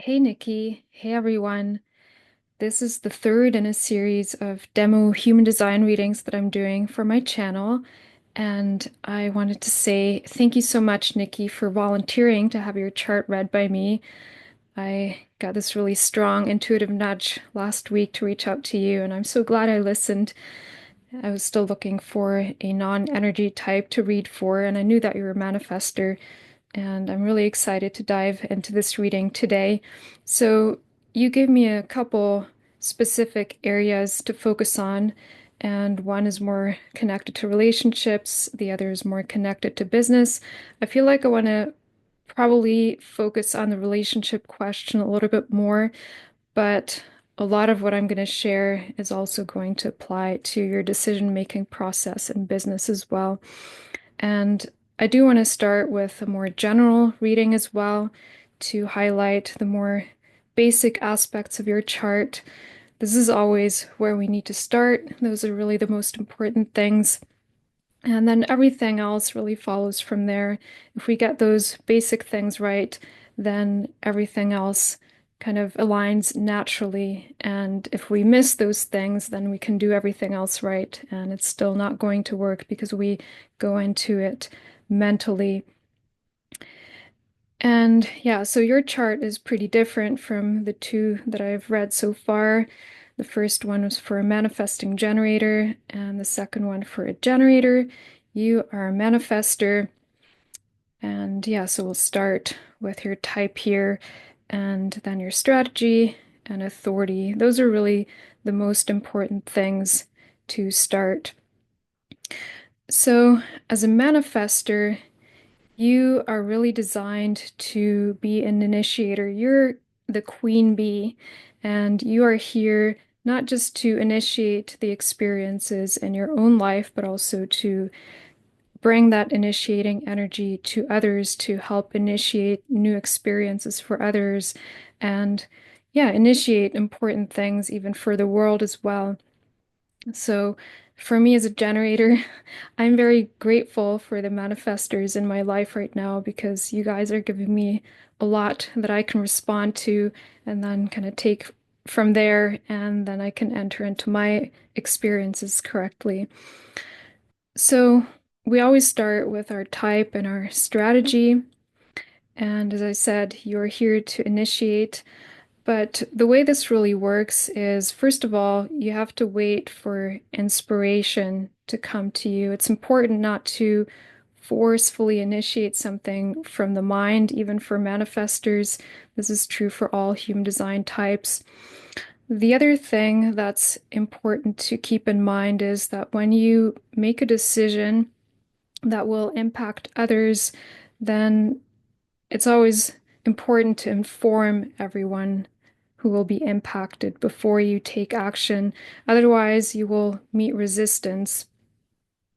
Hey Nikki, hey everyone. This is the third in a series of demo human design readings that I'm doing for my channel. And I wanted to say thank you so much, Nikki, for volunteering to have your chart read by me. I got this really strong intuitive nudge last week to reach out to you, and I'm so glad I listened. I was still looking for a non-energy type to read for, and I knew that you were a manifester, and I'm really excited to dive into this reading today. So, you gave me a couple specific areas to focus on, and one is more connected to relationships, the other is more connected to business. I feel like I want to probably focus on the relationship question a little bit more, but a lot of what I'm going to share is also going to apply to your decision-making process in business as well. And I do want to start with a more general reading as well to highlight the more basic aspects of your chart. This is always where we need to start. Those are really the most important things. And then everything else really follows from there. If we get those basic things right, then everything else kind of aligns naturally. And if we miss those things, then we can do everything else right. And it's still not going to work because we go into it mentally. And yeah, so your chart is pretty different from the two that I've read so far. The first one was for a manifesting generator, and the second one for a generator. You are a manifestor. And yeah, so we'll start with your type here, and then your strategy and authority. Those are really the most important things to start. So, as a manifestor, you are really designed to be an initiator. You're the queen bee, and you are here not just to initiate the experiences in your own life, but also to bring that initiating energy to others to help initiate new experiences for others and, yeah, initiate important things even for the world as well. So, for me as a generator, I'm very grateful for the manifestors in my life right now because you guys are giving me a lot that I can respond to and then kind of take from there, and then I can enter into my experiences correctly. So, we always start with our type and our strategy. And as I said, you're here to initiate. But the way this really works is, first of all, you have to wait for inspiration to come to you. It's important not to forcefully initiate something from the mind, even for manifestors. This is true for all human design types. The other thing that's important to keep in mind is that when you make a decision that will impact others, then it's always important to inform everyone who will be impacted before you take action. Otherwise, you will meet resistance.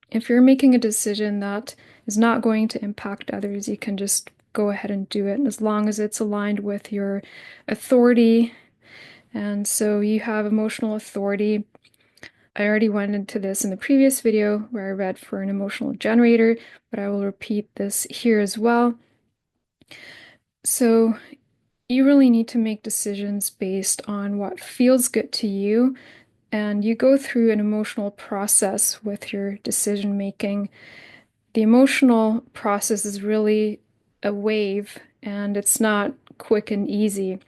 If you're making a decision that is not going to impact others, you can just go ahead and do it, as long as it's aligned with your authority. And so you have emotional authority. I already went into this in the previous video where I read for an emotional generator, but I will repeat this here as well. So you really need to make decisions based on what feels good to you, and you go through an emotional process with your decision making. The emotional process is really a wave, and it's not quick and easy.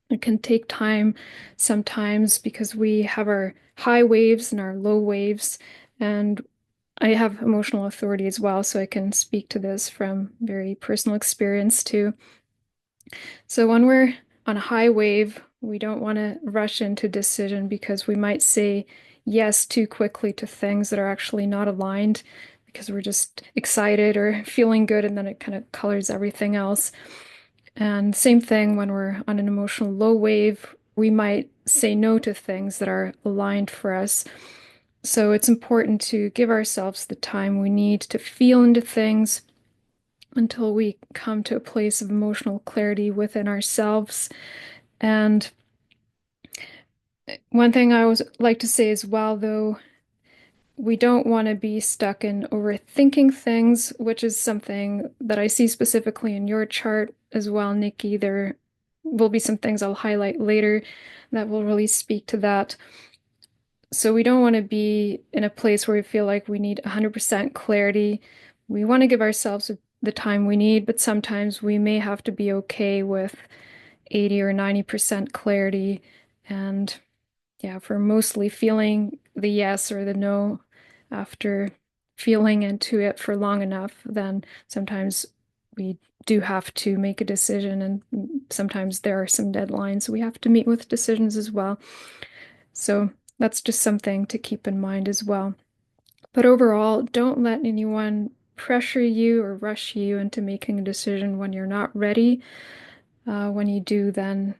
It can take time sometimes because we have our high waves and our low waves, and I have emotional authority as well, so I can speak to this from very personal experience too. So when we're on a high wave, we don't want to rush into decision because we might say yes too quickly to things that are actually not aligned because we're just excited or feeling good, and then it kind of colors everything else. And same thing when we're on an emotional low wave, we might say no to things that are aligned for us. So it's important to give ourselves the time we need to feel into things until we come to a place of emotional clarity within ourselves. And one thing I always like to say as well, though, we don't want to be stuck in overthinking things, which is something that I see specifically in your chart as well, Nikki. There will be some things I'll highlight later that will really speak to that. So we don't want to be in a place where we feel like we need 100% clarity. We want to give ourselves the time we need, but sometimes we may have to be okay with 80 or 90% clarity. And yeah, if we're mostly feeling the yes or the no after feeling into it for long enough, then sometimes we do have to make a decision. And sometimes there are some deadlines we have to meet with decisions as well. So that's just something to keep in mind as well. But overall, don't let anyone pressure you or rush you into making a decision when you're not ready. When you do, then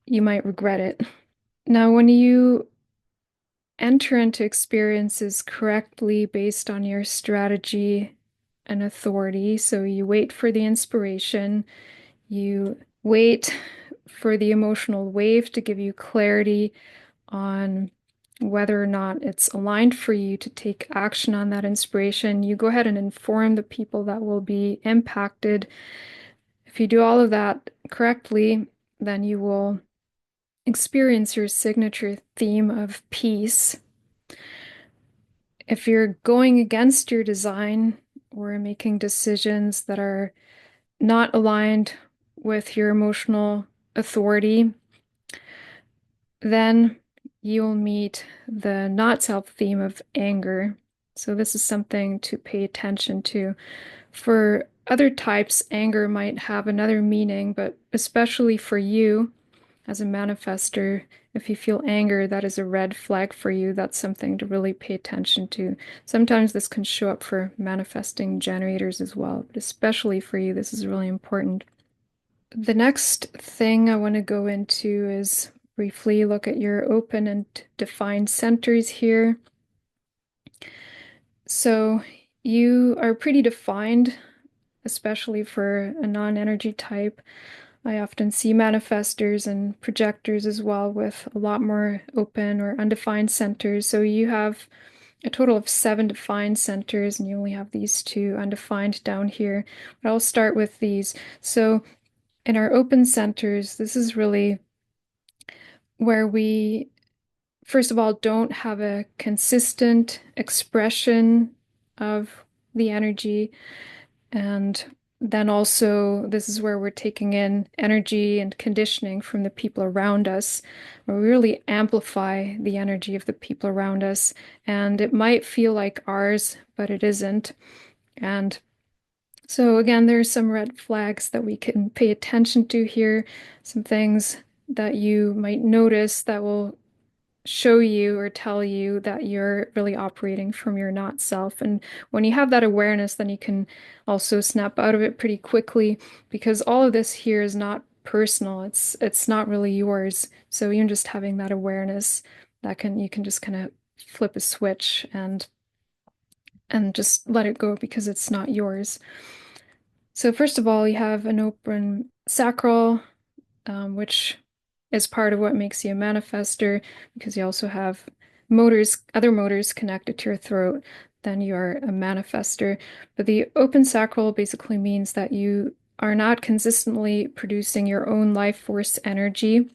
you might regret it. Now, when you enter into experiences correctly based on your strategy and authority, so you wait for the inspiration, you wait for the emotional wave to give you clarity on whether or not it's aligned for you to take action on that inspiration. You go ahead and inform the people that will be impacted. If you do all of that correctly, then you will experience your signature theme of peace. If you're going against your design or making decisions that are not aligned with your emotional authority, then you'll meet the not self theme of anger. So, this is something to pay attention to. For other types, anger might have another meaning, but especially for you as a manifester, if you feel anger, that is a red flag for you. That's something to really pay attention to. Sometimes this can show up for manifesting generators as well, but especially for you, this is really important. The next thing I want to go into is briefly look at your open and defined centers here. So you are pretty defined, especially for a non-energy type. I often see manifestors and projectors as well with a lot more open or undefined centers. So you have a total of 7 defined centers, and you only have these 2 undefined down here. But I'll start with these. So in our open centers, this is really where we, first of all, don't have a consistent expression of the energy. And then also, this is where we're taking in energy and conditioning from the people around us, where we really amplify the energy of the people around us. And it might feel like ours, but it isn't. And so, again, there's some red flags that we can pay attention to here, some things that you might notice that will show you or tell you that you're really operating from your not self. And when you have that awareness, then you can also snap out of it pretty quickly because all of this here is not personal. It's not really yours. So even just having that awareness, that can you can just kind of flip a switch and just let it go because it's not yours. So first of all, you have an open sacral, which is part of what makes you a manifester because you also have motors, other motors connected to your throat, then you're a manifester. But the open sacral basically means that you are not consistently producing your own life force energy.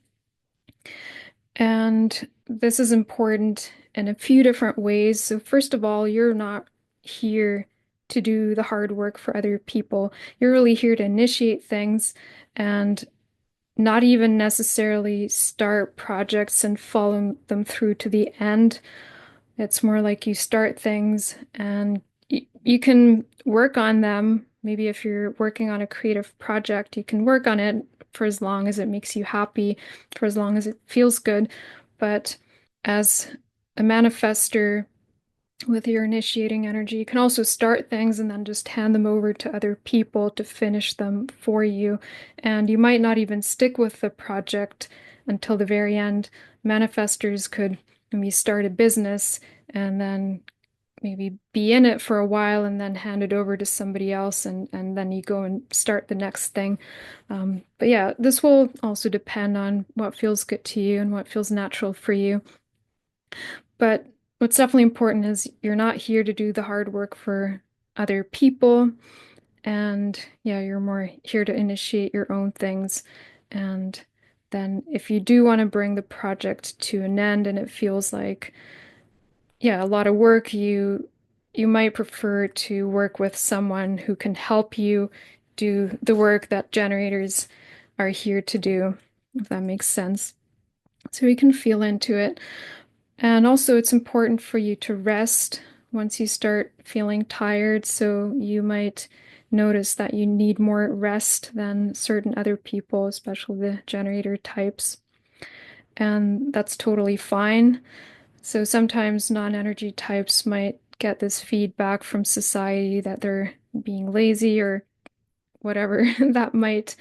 And this is important in a few different ways. So, first of all, you're not here to do the hard work for other people. You're really here to initiate things and not even necessarily start projects and follow them through to the end. It's more like you start things and you can work on them. Maybe if you're working on a creative project, you can work on it for as long as it makes you happy, for as long as it feels good. But as a manifester, with your initiating energy. You can also start things and then just hand them over to other people to finish them for you. And you might not even stick with the project until the very end. Manifestors could maybe start a business and then maybe be in it for a while and then hand it over to somebody else and then you go and start the next thing. But yeah, this will also depend on what feels good to you and what feels natural for you. But what's definitely important is you're not here to do the hard work for other people. And yeah, you're more here to initiate your own things. And then if you do want to bring the project to an end and it feels like, yeah, a lot of work, you might prefer to work with someone who can help you do the work that generators are here to do, if that makes sense. So you can feel into it. And also, it's important for you to rest once you start feeling tired. So you might notice that you need more rest than certain other people, especially the generator types. And that's totally fine. So sometimes non-energy types might get this feedback from society that they're being lazy or whatever that might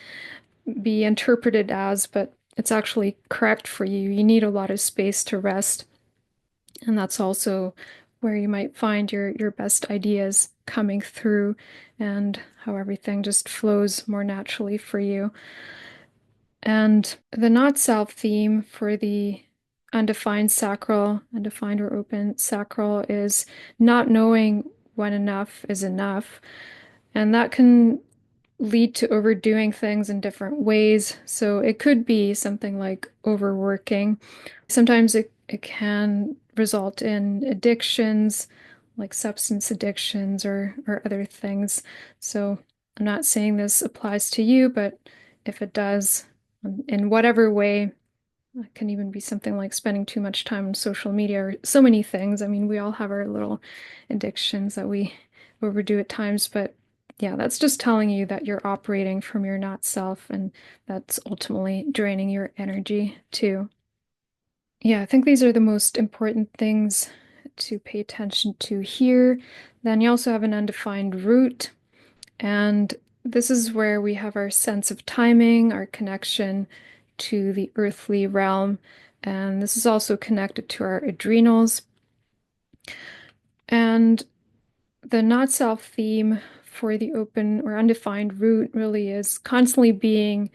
be interpreted as, but it's actually correct for you. You need a lot of space to rest. And that's also where you might find your best ideas coming through and how everything just flows more naturally for you. And the not self theme for the undefined sacral, undefined or open sacral, is not knowing when enough is enough. And that can lead to overdoing things in different ways. So it could be something like overworking. Sometimes it can result in addictions, like substance addictions or other things. So I'm not saying this applies to you, but if it does, in whatever way, it can even be something like spending too much time on social media or so many things. I mean, we all have our little addictions that we overdo at times, but yeah, that's just telling you that you're operating from your not self, and that's ultimately draining your energy too. Yeah, I think these are the most important things to pay attention to here. Then you also have an undefined root, and this is where we have our sense of timing, our connection to the earthly realm. And this is also connected to our adrenals. And the not self theme for the open or undefined root really is constantly being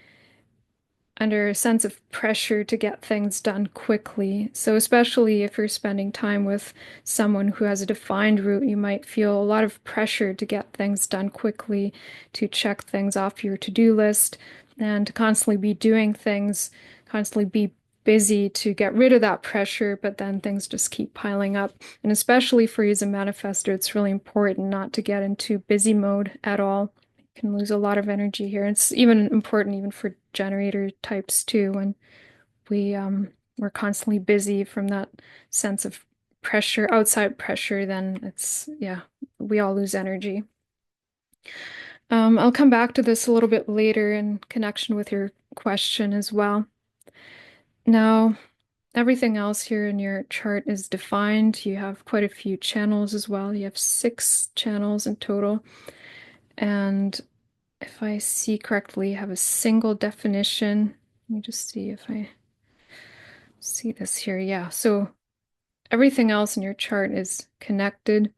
under a sense of pressure to get things done quickly. So, especially if you're spending time with someone who has a defined route, you might feel a lot of pressure to get things done quickly, to check things off your to-do list, and to constantly be doing things, constantly be busy to get rid of that pressure, but then things just keep piling up. And especially for you as a manifestor, it's really important not to get into busy mode at all. Can lose a lot of energy here. It's even important even for generator types too, when we're constantly busy from that sense of pressure, outside pressure, then it's yeah, we all lose energy. I'll come back to this a little bit later in connection with your question as well. Now, everything else here in your chart is defined. You have quite a few channels as well. You have 6 channels in total. And if I see correctly, have a single definition. Let me just see if I see this here. Yeah, so everything else in your chart is connected.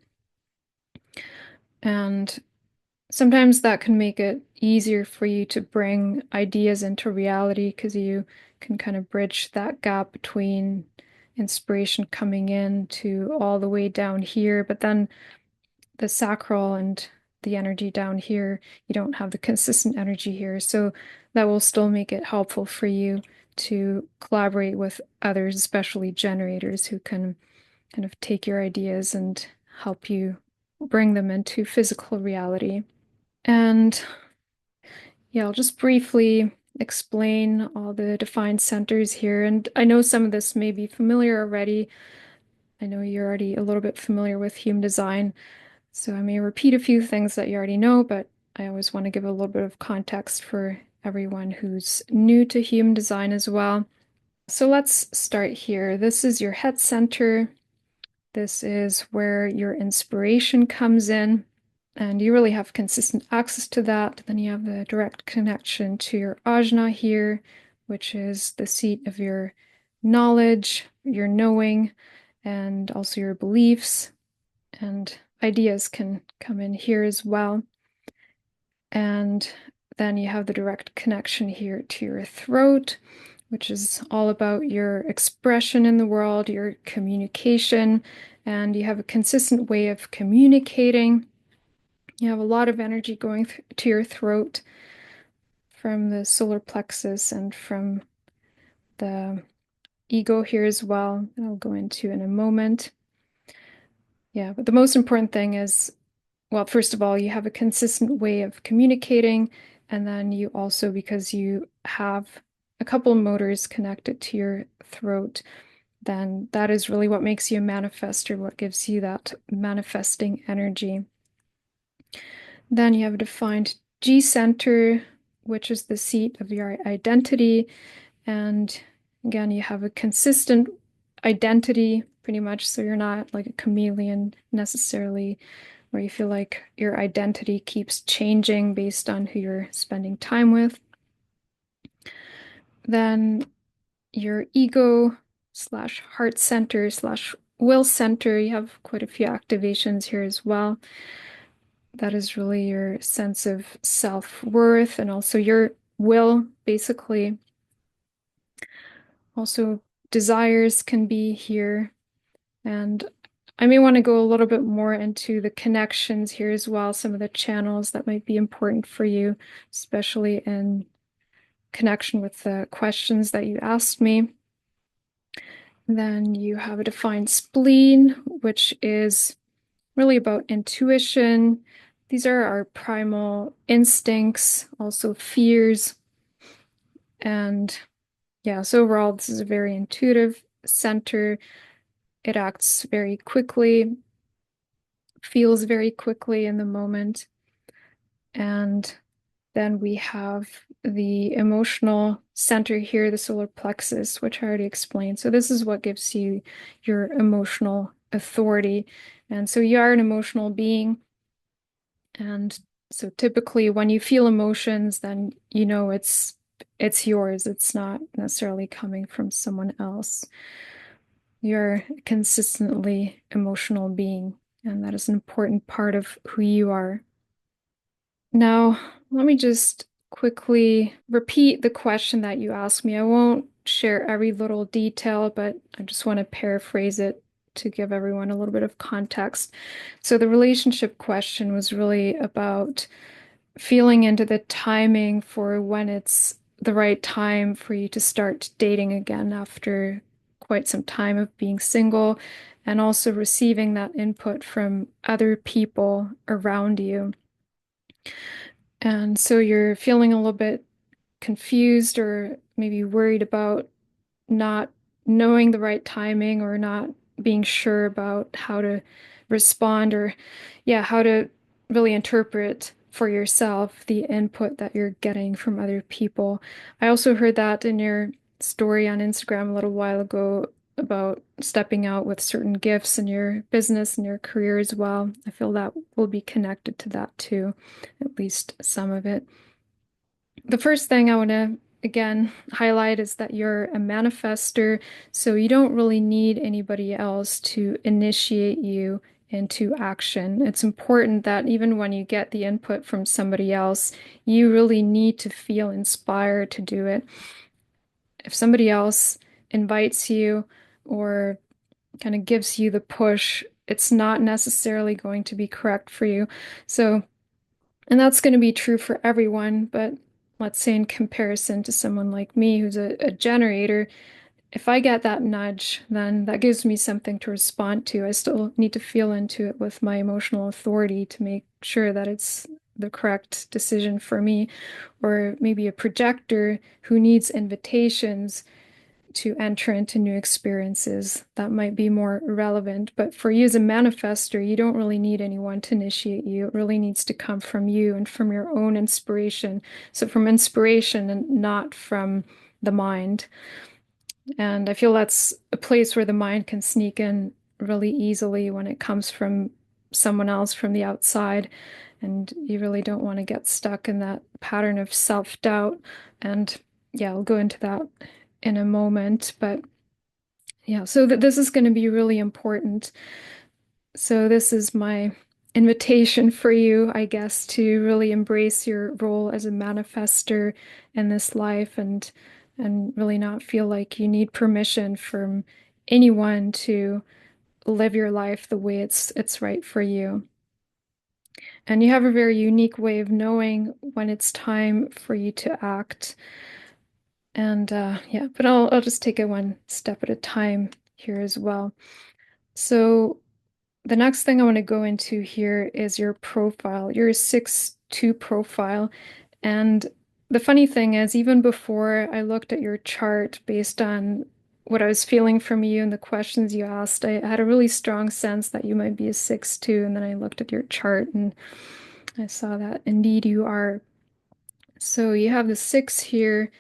And sometimes that can make it easier for you to bring ideas into reality because you can kind of bridge that gap between inspiration coming in to all the way down here. But then the sacral and the energy down here, you don't have the consistent energy here. So that will still make it helpful for you to collaborate with others, especially generators who can kind of take your ideas and help you bring them into physical reality. And yeah, I'll just briefly explain all the defined centers here. And I know some of this may be familiar already. I know you're already a little bit familiar with human design. So I may repeat a few things that you already know, but I always want to give a little bit of context for everyone who's new to human design as well. So let's start here. This is your head center. This is where your inspiration comes in, and you really have consistent access to that. Then you have the direct connection to your ajna here, which is the seat of your knowledge, your knowing, and also your beliefs. And ideas can come in here as well. And then you have the direct connection here to your throat, which is all about your expression in the world, your communication, and you have a consistent way of communicating. You have a lot of energy going to your throat from the solar plexus and from the ego here as well. I'll go into in a moment. Yeah, but the most important thing is, well, first of all, you have a consistent way of communicating, and then you also, because you have a couple motors connected to your throat, then that is really what makes you a manifestor, what gives you that manifesting energy. Then you have a defined G center, which is the seat of your identity. And again, you have a consistent identity pretty much. So you're not like a chameleon necessarily, where you feel like your identity keeps changing based on who you're spending time with. Then your ego slash heart center slash will center, you have quite a few activations here as well. That is really your sense of self-worth and also your will, basically. Also, desires can be here. And I may want to go a little bit more into the connections here as well, some of the channels that might be important for you, especially in connection with the questions that you asked me. Then you have a defined spleen, which is really about intuition. These are our primal instincts, also fears. And yeah, so overall, this is a very intuitive center. It acts very quickly, feels very quickly in the moment. And then we have the emotional center here, the solar plexus, which I already explained. So this is what gives you your emotional authority. And so you are an emotional being. And so typically when you feel emotions, then you know it's yours. It's not necessarily coming from someone else. You're a consistently emotional being, and that is an important part of who you are. Now, let me just quickly repeat the question that you asked me. I won't share every little detail, but I just want to paraphrase it to give everyone a little bit of context. So the relationship question was really about feeling into the timing for when it's the right time for you to start dating again after quite some time of being single, and also receiving that input from other people around you. And so you're feeling a little bit confused or maybe worried about not knowing the right timing or not being sure about how to respond or, yeah, how to really interpret for yourself the input that you're getting from other people. I also heard that in your story on Instagram a little while ago about stepping out with certain gifts in your business and your career as well. I feel that will be connected to that too, at least some of it. The first thing I want to again highlight is that you're a manifester, so you don't really need anybody else to initiate you into action. It's important that even when you get the input from somebody else, you really need to feel inspired to do it. If somebody else invites you or kind of gives you the push, it's not necessarily going to be correct for you. So and that's going to be true for everyone, but let's say in comparison to someone like me who's a generator, if I get that nudge, then that gives me something to respond to. I still need to feel into it with my emotional authority to make sure that it's the correct decision for me. Or maybe a projector who needs invitations to enter into new experiences that might be more relevant. But for you as a manifestor, you don't really need anyone to initiate you. It really needs to come from you and from your own inspiration. So from inspiration and not from the mind. And I feel that's a place where the mind can sneak in really easily when it comes from someone else from the outside. And you really don't want to get stuck in that pattern of self-doubt. And yeah, I'll go into that in a moment. But yeah, so this is going to be really important. So this is my invitation for you, I guess, to really embrace your role as a manifester in this life and really not feel like you need permission from anyone to live your life the way it's right for you. And you have a very unique way of knowing when it's time for you to act. And yeah, but I'll just take it one step at a time here as well. So the next thing I want to go into here is your profile. You're a 6'2" profile. And the funny thing is, even before I looked at your chart based on what I was feeling from you and the questions you asked, I had a really strong sense that you might be a 6'2". And then I looked at your chart and I saw that indeed you are. So you have the 6 here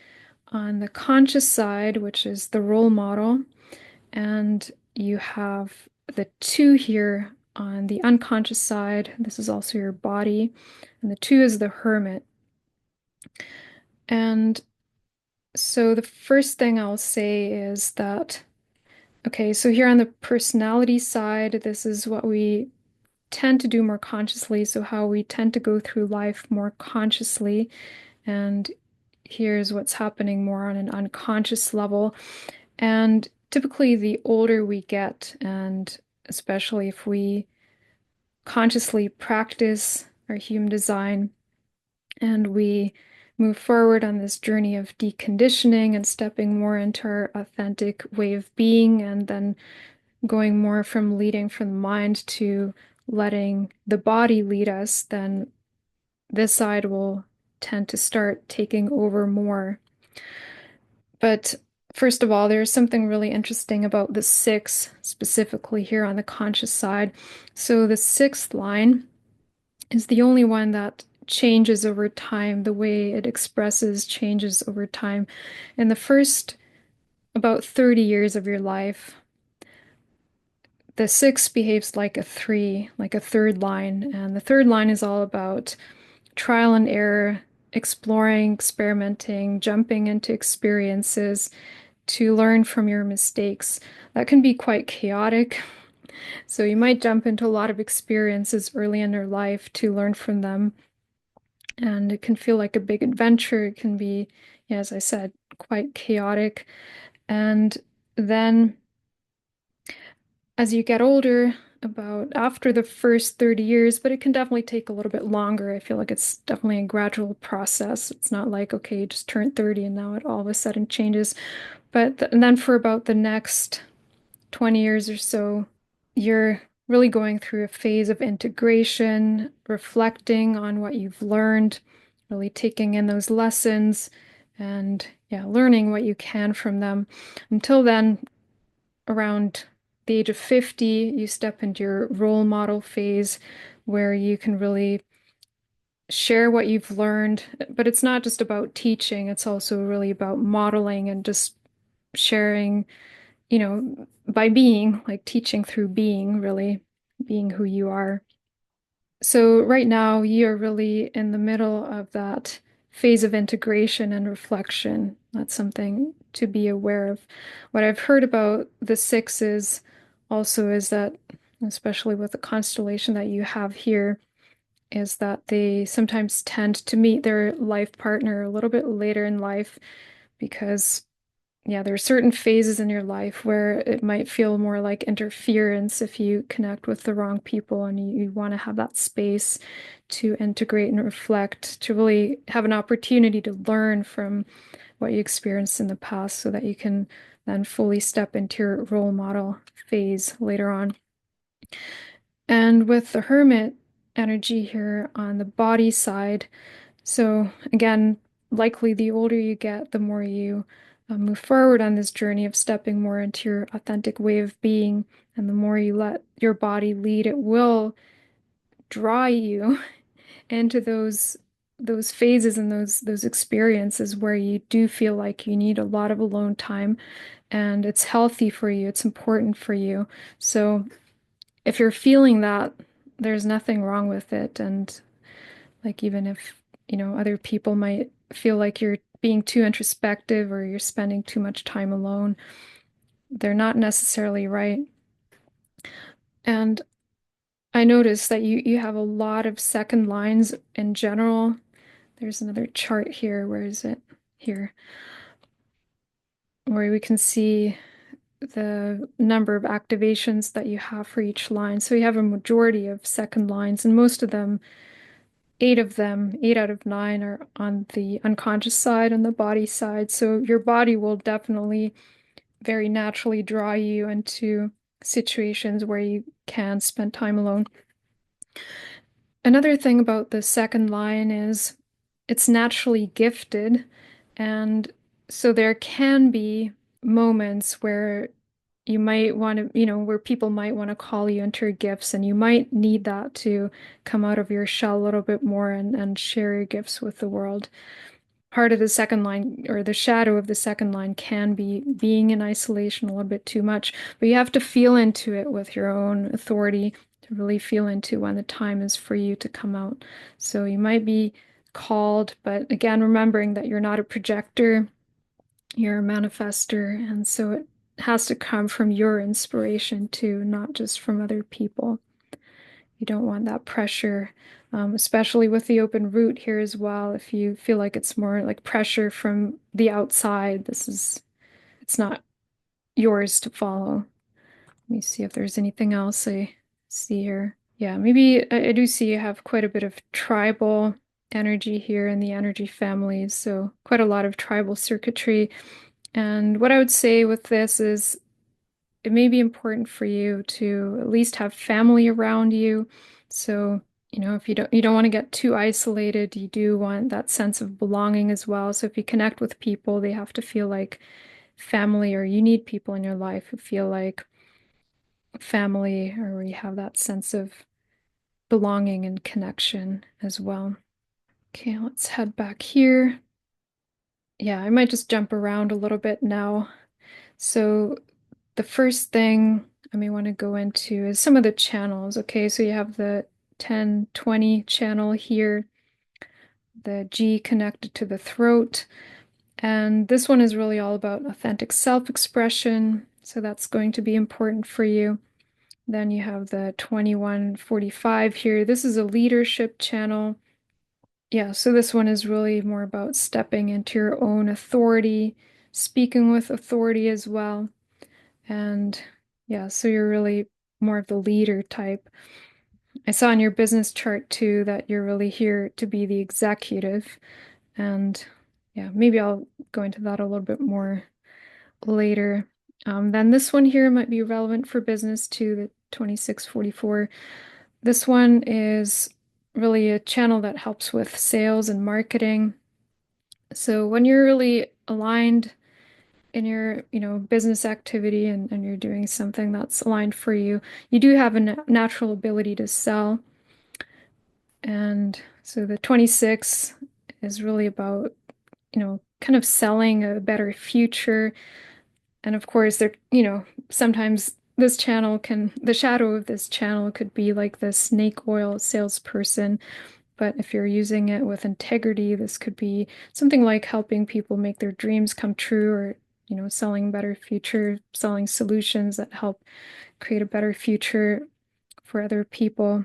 on the conscious side, which is the role model, and you have the 2 here on the unconscious side. This is also your body, and the 2 is the hermit. And so the first thing I'll say is that, okay, so here on the personality side, this is what we tend to do more consciously, so how we tend to go through life more consciously. And here's what's happening more on an unconscious level. And typically, the older we get, and especially if we consciously practice our human design and we move forward on this journey of deconditioning and stepping more into our authentic way of being, and then going more from leading from the mind to letting the body lead us, then this side will tend to start taking over more. But first of all, there's something really interesting about the 6, specifically here on the conscious side. So the 6th line is the only one that changes over time. The way it expresses changes over time. In the first about 30 years of your life, the 6 behaves like a 3, like a third line. And the third line is all about trial and error, exploring, experimenting, jumping into experiences to learn from your mistakes. That can be quite chaotic. So you might jump into a lot of experiences early in your life to learn from them. And it can feel like a big adventure. It can be, yeah, as I said, quite chaotic. And then as you get older, about after the first 30 years, but it can definitely take a little bit longer. I feel like it's definitely a gradual process. It's not like, okay, you just turned 30 and now it all of a sudden changes. And then for about the next 20 years or so, you're really going through a phase of integration, reflecting on what you've learned, really taking in those lessons and yeah, learning what you can from them. Until then, around the age of 50, you step into your role model phase where you can really share what you've learned. But it's not just about teaching, it's also really about modeling and just sharing, by being, like teaching through being, really being who you are. So right now, you're really in the middle of that phase of integration and reflection. That's something to be aware of. What I've heard about the 6s also is that, especially with the constellation that you have here, is that they sometimes tend to meet their life partner a little bit later in life because yeah, there are certain phases in your life where it might feel more like interference if you connect with the wrong people and you want to have that space to integrate and reflect, to really have an opportunity to learn from what you experienced in the past so that you can then fully step into your role model phase later on. And with the hermit energy here on the body side, so again, likely the older you get, the more you move forward on this journey of stepping more into your authentic way of being, and the more you let your body lead, it will draw you into those phases and those experiences where you do feel like you need a lot of alone time, and it's healthy for you, it's important for you. So if you're feeling that, there's nothing wrong with it, and like even if, other people might feel like you're being too introspective or you're spending too much time alone, they're not necessarily right. And I noticed that you have a lot of second lines in general. There's another chart here. Where is it? Here, where we can see the number of activations that you have for each line. So you have a majority of second lines, and most of them eight of them, 8 out of 9 are on the unconscious side and the body side. So your body will definitely very naturally draw you into situations where you can spend time alone. Another thing about the second line is it's naturally gifted. And so there can be moments where you might want to, where people might want to call you into your gifts, and you might need that to come out of your shell a little bit more and share your gifts with the world. Part of the second line, or the shadow of the second line, can be being in isolation a little bit too much, but you have to feel into it with your own authority to really feel into when the time is for you to come out. So you might be called, but again, remembering that you're not a projector, you're a manifestor, and so it has to come from your inspiration too, not just from other people. You don't want that pressure, especially with the open root here as well. If you feel like it's more like pressure from the outside, it's not yours to follow. Let me see if there's anything else I see here. Yeah, maybe I do see you have quite a bit of tribal energy here in the energy families, so quite a lot of tribal circuitry. And what I would say with this is it may be important for you to at least have family around you. So, if you don't want to get too isolated, you do want that sense of belonging as well. So if you connect with people, they have to feel like family, or you need people in your life who feel like family, or where you have that sense of belonging and connection as well. Okay, let's head back here. Yeah, I might just jump around a little bit now. So the first thing I may want to go into is some of the channels. Okay, so you have the 10-20 channel here, the G connected to the throat. And this one is really all about authentic self-expression. So that's going to be important for you. Then you have the 21-45 here. This is a leadership channel. Yeah, so this one is really more about stepping into your own authority, speaking with authority as well. And yeah, so you're really more of the leader type. I saw in your business chart too that you're really here to be the executive. And yeah, maybe I'll go into that a little bit more later. Then this one here might be relevant for business too, the 26-44. This one is really a channel that helps with sales and marketing. So when you're really aligned in your, business activity, and you're doing something that's aligned for you, you do have a natural ability to sell. And so the 26 is really about, kind of selling a better future. And of course, sometimes the shadow of this channel could be like the snake oil salesperson. But if you're using it with integrity, this could be something like helping people make their dreams come true, or, selling a better future, selling solutions that help create a better future for other people.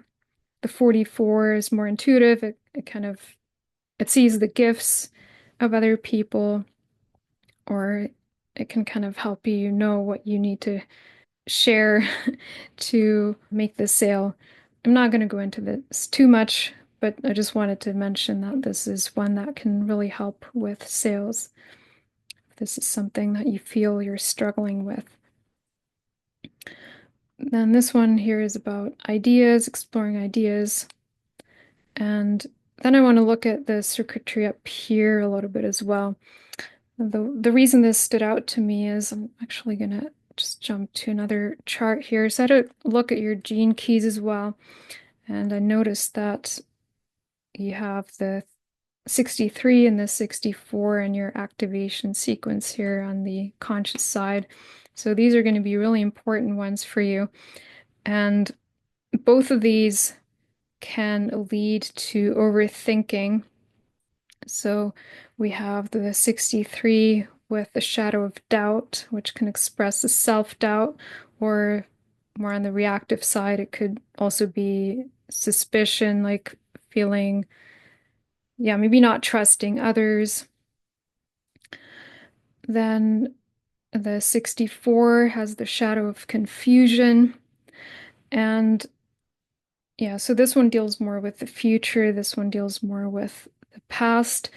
The 44 is more intuitive. It sees the gifts of other people, or it can kind of help you know what you need to share to make the sale. I'm not going to go into this too much, but I just wanted to mention that this is one that can really help with sales. If this is something that you feel you're struggling with. Then this one here is about ideas, exploring ideas. And then I want to look at the circuitry up here a little bit as well. The reason this stood out to me is I'm actually going to just jump to another chart here. So I had to look at your gene keys as well. And I noticed that you have the 63 and the 64 in your activation sequence here on the conscious side. So these are going to be really important ones for you. And both of these can lead to overthinking. So we have the 63 with the shadow of doubt, which can express the self-doubt, or more on the reactive side, it could also be suspicion, like feeling, yeah, maybe not trusting others. Then the 64 has the shadow of confusion. And Yeah, so this one deals more with the future, this one deals more with the past.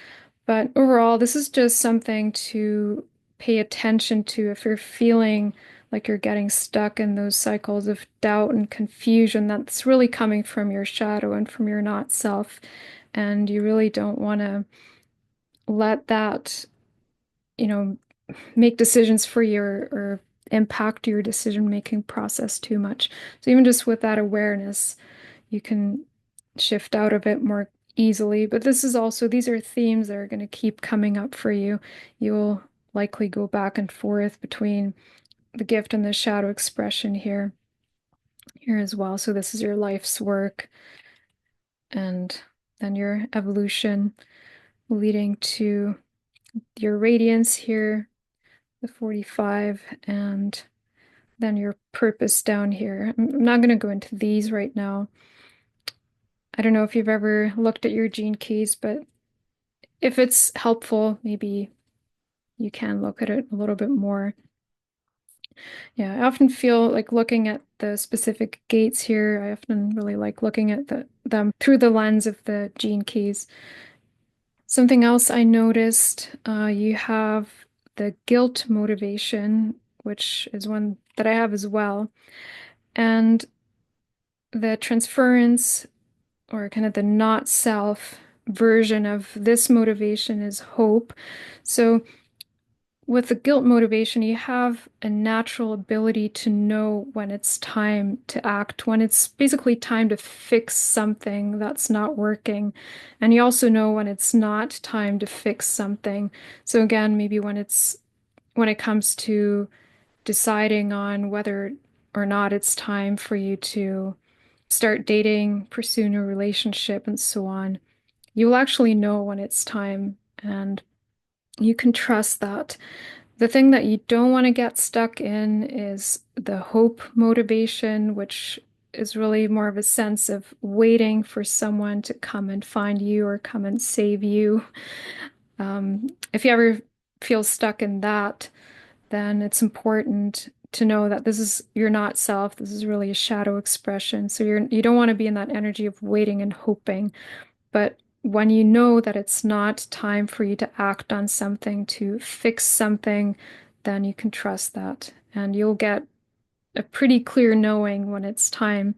But overall, this is just something to pay attention to if you're feeling like you're getting stuck in those cycles of doubt and confusion that's really coming from your shadow and from your not self. And you really don't want to let that, you know, make decisions for you or impact your decision-making process too much. So even just with that awareness, you can shift out of it more easily. But this is also, these are themes that are going to keep coming up for you. You'll likely go back and forth between the gift and the shadow expression here as well. So this is your life's work and then your evolution leading to your radiance here, the 45, and then your purpose down here. I'm not going to go into these right now. I don't know if you've ever looked at your gene keys, but if it's helpful, maybe you can look at it a little bit more. Yeah, I often feel like looking at the specific gates here, I often really like looking at them through the lens of the gene keys. Something else I noticed, you have the guilt motivation, which is one that I have as well. And the transference or kind of the not self version of this motivation is hope. So with the guilt motivation, you have a natural ability to know when it's time to act, when it's basically time to fix something that's not working. And you also know when it's not time to fix something. So again, maybe when it comes to deciding on whether or not it's time for you to start dating, pursue a relationship, and so on, you will actually know when it's time and you can trust that. The thing that you don't want to get stuck in is the hope motivation, which is really more of a sense of waiting for someone to come and find you or come and save you. If you ever feel stuck in that, then it's important to know that this is you're not self. This is really a shadow expression. So you don't want to be in that energy of waiting and hoping. But when you know that it's not time for you to act on something, to fix something, then you can trust that. And you'll get a pretty clear knowing when it's time.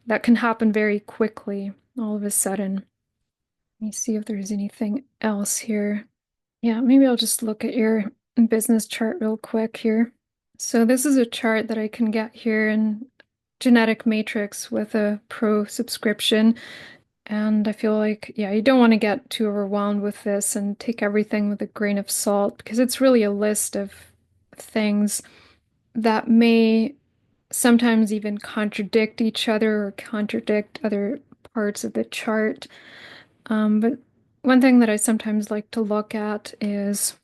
That can happen very quickly, all of a sudden. Let me see if there's anything else here. Yeah, maybe I'll just look at your business chart real quick here. So this is a chart that I can get here in Genetic Matrix with a pro subscription. And I feel like, yeah, you don't want to get too overwhelmed with this and take everything with a grain of salt because it's really a list of things that may sometimes even contradict each other or contradict other parts of the chart. But one thing that I sometimes like to look at is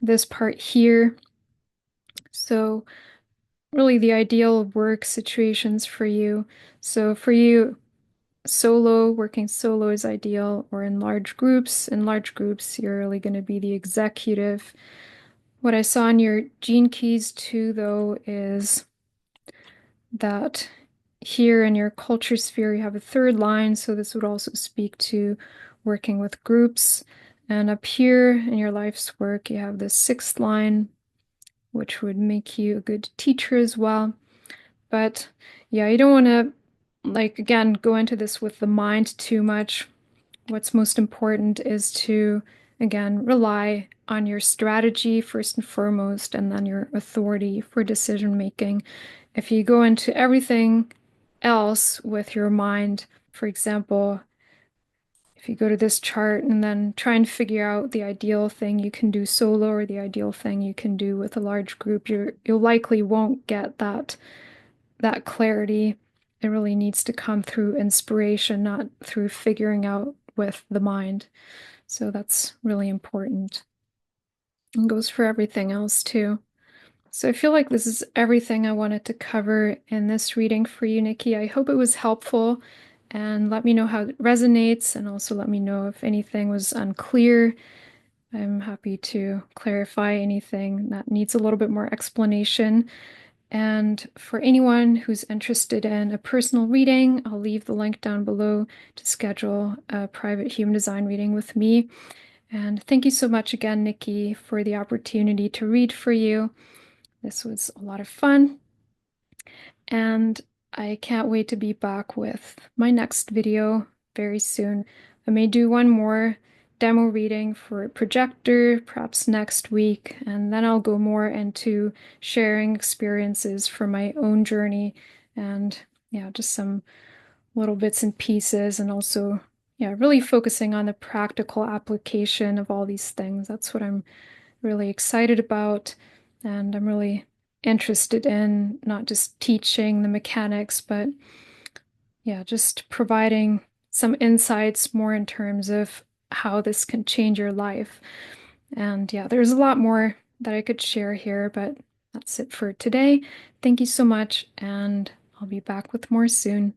this part here. So, really, the ideal work situations for you. So, for you, working solo is ideal, or in large groups. In large groups, you're really going to be the executive. What I saw in your gene keys too, though, is that here in your culture sphere, you have a third line. So this would also speak to working with groups. And up here in your life's work, you have the sixth line, which would make you a good teacher as well. But yeah, you don't want to, like, again, go into this with the mind too much. What's most important is to, again, rely on your strategy first and foremost, and then your authority for decision making. If you go into everything else with your mind, for example, if you go to this chart and then try and figure out the ideal thing you can do solo or the ideal thing you can do with a large group, you'll likely won't get that clarity. It really needs to come through inspiration, not through figuring out with the mind. So that's really important. And goes for everything else too. So I feel like this is everything I wanted to cover in this reading for you, Nikki. I hope it was helpful and let me know how it resonates and also let me know if anything was unclear. I'm happy to clarify anything that needs a little bit more explanation. And for anyone who's interested in a personal reading, I'll leave the link down below to schedule a private human design reading with me. And thank you so much again, Nikki, for the opportunity to read for you. This was a lot of fun, and I can't wait to be back with my next video very soon. I may do one more demo reading for a projector, perhaps next week, and then I'll go more into sharing experiences from my own journey and yeah, just some little bits and pieces, and also yeah, really focusing on the practical application of all these things. That's what I'm really excited about, and I'm really interested in not just teaching the mechanics, but yeah, just providing some insights more in terms of how this can change your life. And yeah, there's a lot more that I could share here, but that's it for today. Thank you so much, and I'll be back with more soon.